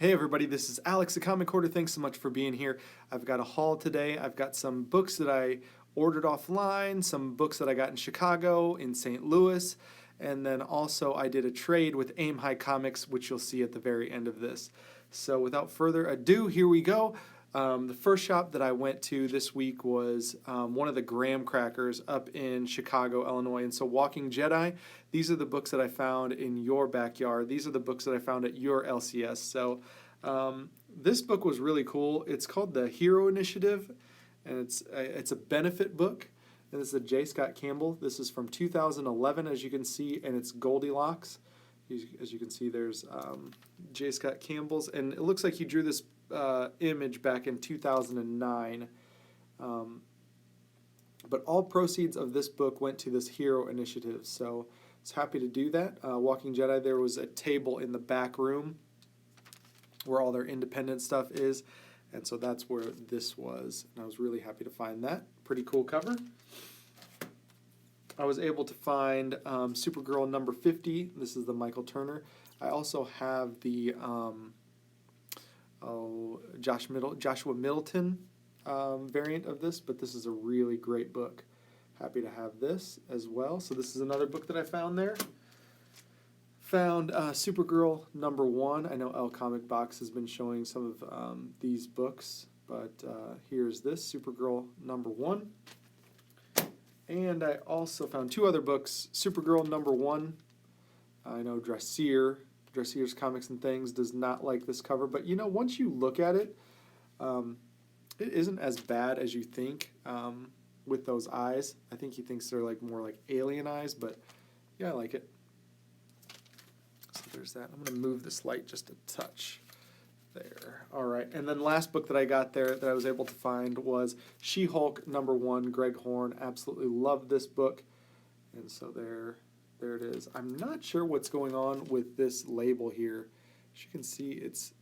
Hey everybody, this is Alex, the Comic Hoarder. Thanks so much for being here. I've got a haul today. I've got some books that I ordered offline, some books that I got in Chicago, in St. Louis, and then also I did a trade with Aim High Comics, which you'll see at the very end of this. So without further ado, here we go. The first shop that I went to this week was one of the graham crackers up in Chicago, Illinois. And so Walking Jedi, these are the books that I found in your backyard. These are the books that I found at your LCS. So this book was really cool. It's called The Hero Initiative, and it's a benefit book. And this is a J. Scott Campbell. This is from 2011, as you can see, and it's Goldilocks. As you can see, there's J. Scott Campbell's, and it looks like he drew this image back in 2009. But all proceeds of this book went to this Hero Initiative, so I was happy to do that. Walking Jedi, there was a table in the back room where all their independent stuff is, and so that's where this was, and I was really happy to find that. Pretty cool cover. I was able to find Supergirl number 50. This is the Michael Turner. I also have the Joshua Middleton variant of this, but this is a really great book. Happy to have this as well. So this is another book that I found there. Found Supergirl number 1. I know L Comic Box has been showing some of these books, but here's this, Supergirl number 1. And I also found 2 other books, Supergirl number 1. I know Dressier's Comics and Things does not like this cover, but you know, once you look at it, it isn't as bad as you think with those eyes. I think he thinks they're like more like alien eyes, but yeah, I like it. So there's that. I'm going to move this light just a touch. There. All right. And then last book that I got there that I was able to find was She-Hulk number 1, Greg Horn. Absolutely love this book. And so there it is. I'm not sure what's going on with this label here. As you can see, it's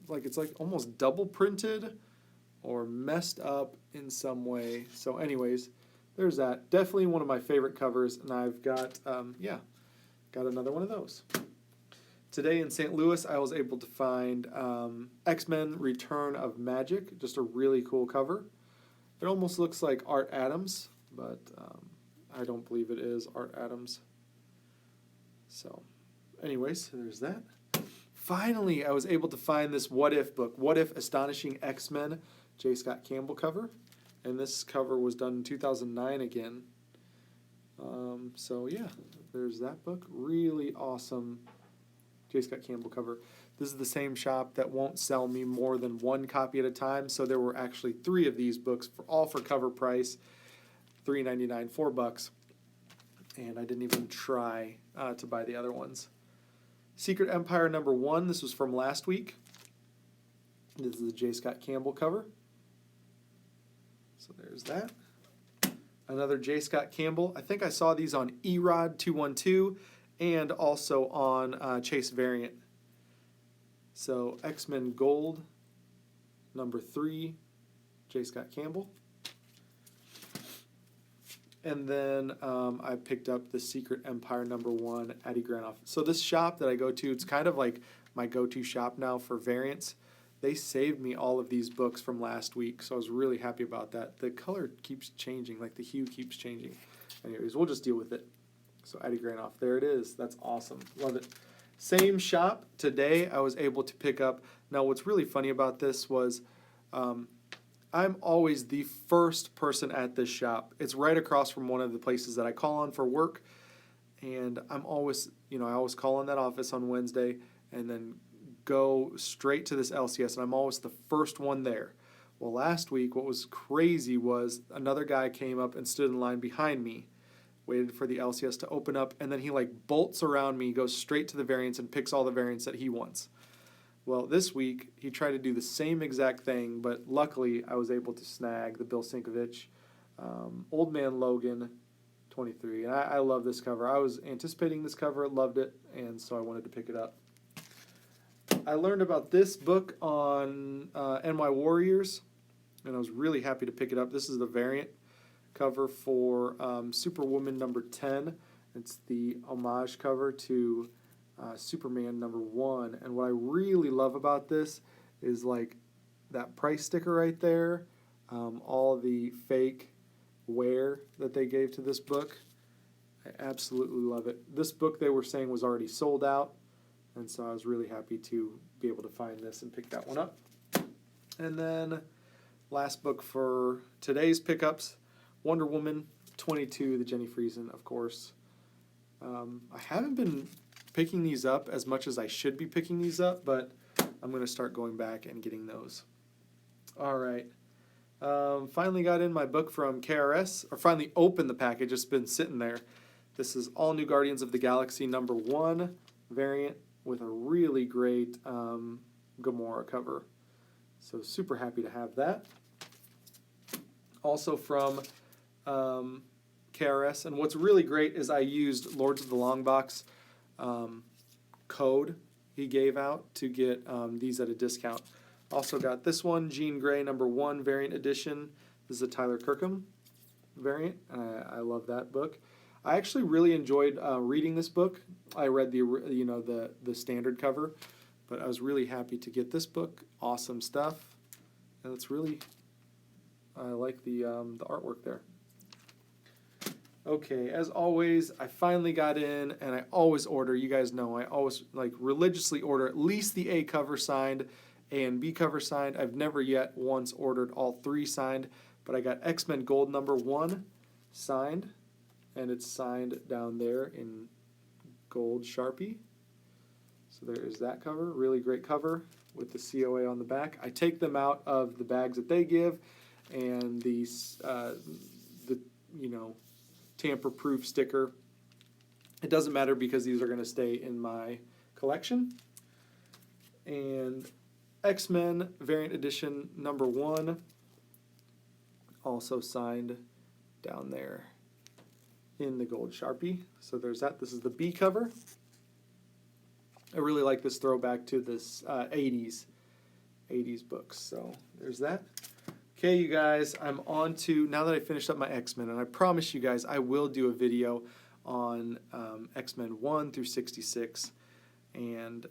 like almost double printed or messed up in some way. So anyways, there's that. Definitely one of my favorite covers, and I've got got another one of those. Today in St. Louis, I was able to find X-Men Return of Magic, just a really cool cover. It almost looks like Art Adams, but I don't believe it is Art Adams. So anyways, there's that. Finally, I was able to find this What If book, What If Astonishing X-Men, J. Scott Campbell cover. And this cover was done in 2009 again. So yeah, there's that book. Really awesome J. Scott Campbell cover. This is the same shop that won't sell me more than 1 copy at a time, so there were actually 3 of these books, all for cover price, $3.99, $4, and I didn't even try to buy the other ones. Secret Empire number 1, this was from last week. This is the J. Scott Campbell cover. So there's that. Another J. Scott Campbell. I think I saw these on Erod 212 and also on Chase Variant. So X-Men Gold number 3, J. Scott Campbell. And then I picked up the Secret Empire number 1, Addie Granoff. So this shop that I go to, it's kind of like my go-to shop now for variants. They saved me all of these books from last week, so I was really happy about that. The color keeps changing, like the hue keeps changing. Anyways, we'll just deal with it. So Addie Granoff, there it is. That's awesome. Love it. Same shop. Today I was able to pick up. Now what's really funny about this was I'm always the first person at this shop. It's right across from one of the places that I call on for work. And I'm always, I always call on that office on Wednesday and then go straight to this LCS, and I'm always the first one there. Well, last week, what was crazy was another guy came up and stood in line behind me, waited for the LCS to open up, and then he bolts around me, goes straight to the variants, and picks all the variants that he wants. Well, this week, he tried to do the same exact thing, but luckily, I was able to snag the Bill Sienkiewicz Old Man Logan 23. And I love this cover. I was anticipating this cover, loved it, and so I wanted to pick it up. I learned about this book on NY Warriors, and I was really happy to pick it up. This is the variant cover for Superwoman number 10. It's the homage cover to Superman #1. And what I really love about this is like that price sticker right there, all the fake wear that they gave to this book. I absolutely love it. This book they were saying was already sold out, and so I was really happy to be able to find this and pick that one up. And then last book for today's pickups, Wonder Woman 22, the Jenny Friesen, of course. I haven't been picking these up as much as I should be picking these up, but I'm going to start going back and getting those. All right. Finally got in my book from KRS, or finally opened the package. It's been sitting there. This is All New Guardians of the Galaxy #1 variant with a really great Gamora cover. So super happy to have that. Also from KRS, and what's really great is I used Lords of the Longbox code he gave out to get these at a discount. Also got this one, Jean Grey #1 variant edition. This is a Tyler Kirkham variant. I love that book. I actually really enjoyed reading this book. I read the standard cover, but I was really happy to get this book. Awesome stuff, and it's really I like the artwork there. Okay, as always, I finally got in, and I always order. You guys know I always religiously order at least the A cover signed, A and B cover signed. I've never yet once ordered all 3 signed, but I got X-Men Gold #1 signed, and it's signed down there in gold Sharpie. So there is that cover, really great cover with the COA on the back. I take them out of the bags that they give, and the tamper-proof sticker. It doesn't matter because these are going to stay in my collection. And X-Men Variant Edition #1, also signed down there in the gold Sharpie. So there's that. This is the B cover. I really like this throwback to this 80s books. So there's that. Okay, you guys, I'm on to, now that I finished up my X-Men, and I promise you guys I will do a video on X-Men 1 through 66, and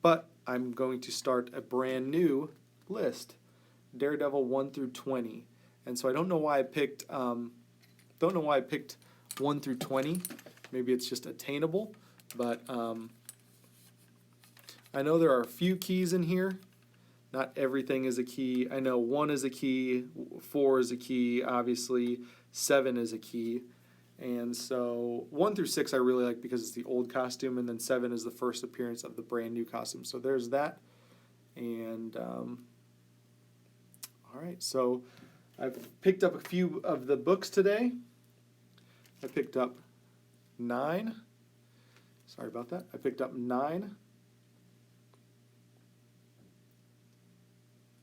but I'm going to start a brand new list, Daredevil 1 through 20, and so I don't know why I picked 1 through 20. Maybe it's just attainable, but I know there are a few keys in here. Not everything is a key. I know 1 is a key, 4 is a key, obviously, 7 is a key. And so 1 through 6 I really like because it's the old costume, and then 7 is the first appearance of the brand new costume. So there's that. And all right, so I've picked up a few of the books today. I picked up 9. Sorry about that. I picked up 9.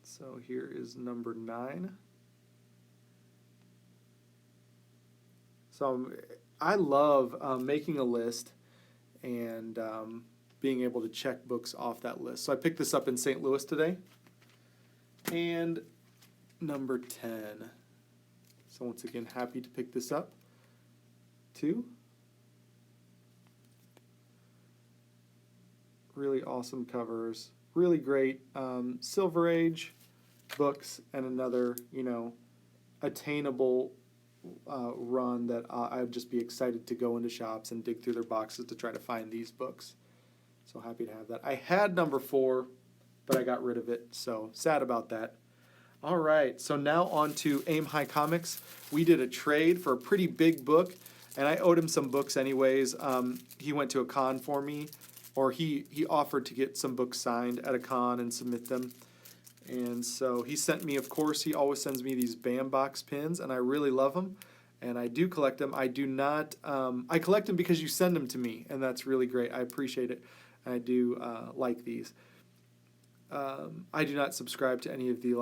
So here is number 9. So I love making a list and being able to check books off that list. So I picked this up in St. Louis today. And number 10. So once again, happy to pick this up. 2. Really awesome covers. Really great Silver Age books, and another, attainable run that I would just be excited to go into shops and dig through their boxes to try to find these books. So happy to have that. I had number 4, but I got rid of it, so sad about that. All right, so now on to Aim High Comics. We did a trade for a pretty big book, and I owed him some books anyways. He went to a con for me, or he offered to get some books signed at a con and submit them. And so he sent me, of course, he always sends me these Bam Box pins, and I really love them, and I do collect them. I do not, I collect them because you send them to me, and that's really great. I appreciate it. I do like these. I do not subscribe to any of the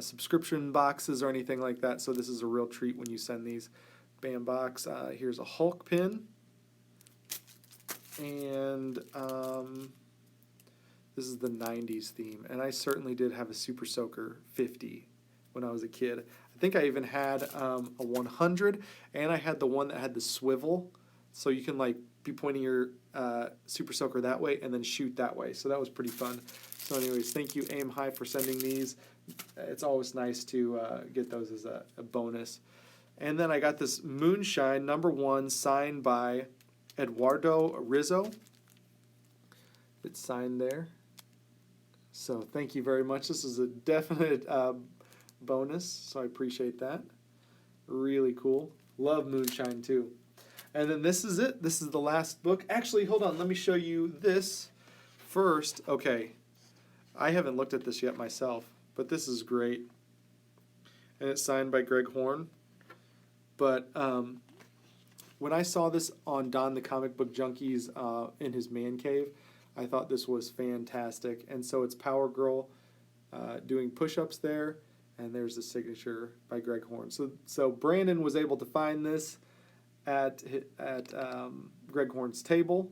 subscription boxes or anything like that, so this is a real treat when you send these. Bam Box. Here's a Hulk pin. And this is the 90s theme, and I certainly did have a Super Soaker 50 when I was a kid. I think I even had a 100, and I had the one that had the swivel, so you can be pointing your Super Soaker that way and then shoot that way. So that was pretty fun. So anyways, thank you Aim High for sending these. It's always nice to get those as a bonus. And then I got this Moonshine #1 signed by Eduardo Rizzo. It's signed there. So thank you very much. This is a definite bonus, so I appreciate that. Really cool. Love Moonshine too. And then this is it. This is the last book. Actually, hold on. Let me show you this first. Okay. I haven't looked at this yet myself, but this is great. And it's signed by Greg Horn. But when I saw this on Don the Comic Book Junkie's in his man cave, I thought this was fantastic. And so it's Power Girl doing push-ups there, and there's the signature by Greg Horn. So Brandon was able to find this at Greg Horn's table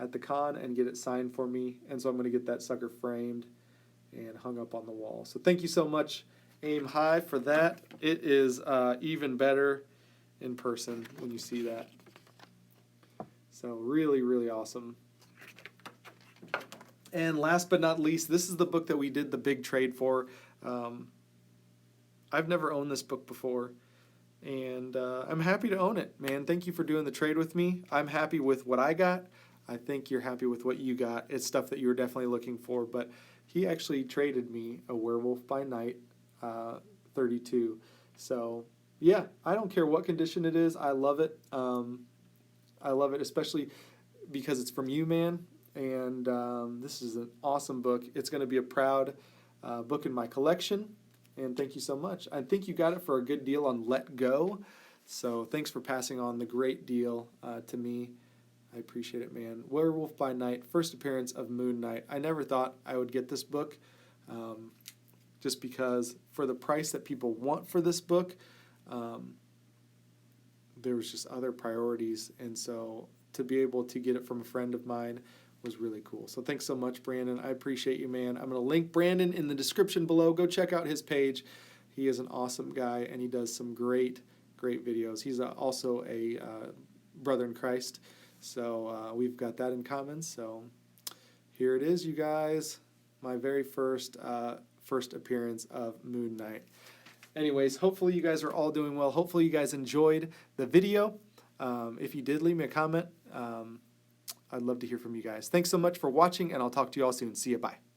at the con and get it signed for me. And so I'm going to get that sucker framed and hung up on the wall. So thank you so much, Aim High, for that. It is even better in person when you see that. So really, really awesome. And last but not least, this is the book that we did the big trade for. I've never owned this book before, and I'm happy to own it, man. Thank you for doing the trade with me. I'm happy with what I got. I think you're happy with what you got. It's stuff that you were definitely looking for, but he actually traded me a Werewolf by Night 32. So yeah, I don't care what condition it is. I love it. I love it, especially because it's from you, man. And this is an awesome book. It's going to be a proud book in my collection. And thank you so much. I think you got it for a good deal on Let Go. So thanks for passing on the great deal to me. I appreciate it, man. Werewolf by Night, first appearance of Moon Knight. I never thought I would get this book just because for the price that people want for this book, there was just other priorities. And so to be able to get it from a friend of mine was really cool. So thanks so much, Brandon. I appreciate you, man. I'm going to link Brandon in the description below. Go check out his page. He is an awesome guy, and he does some great, great videos. He's also a brother in Christ, so we've got that in common. So here it is, you guys. My very first appearance of Moon Knight. Anyways, hopefully you guys are all doing well. Hopefully you guys enjoyed the video. If you did, leave me a comment. I'd love to hear from you guys. Thanks so much for watching, and I'll talk to you all soon. See you. Bye.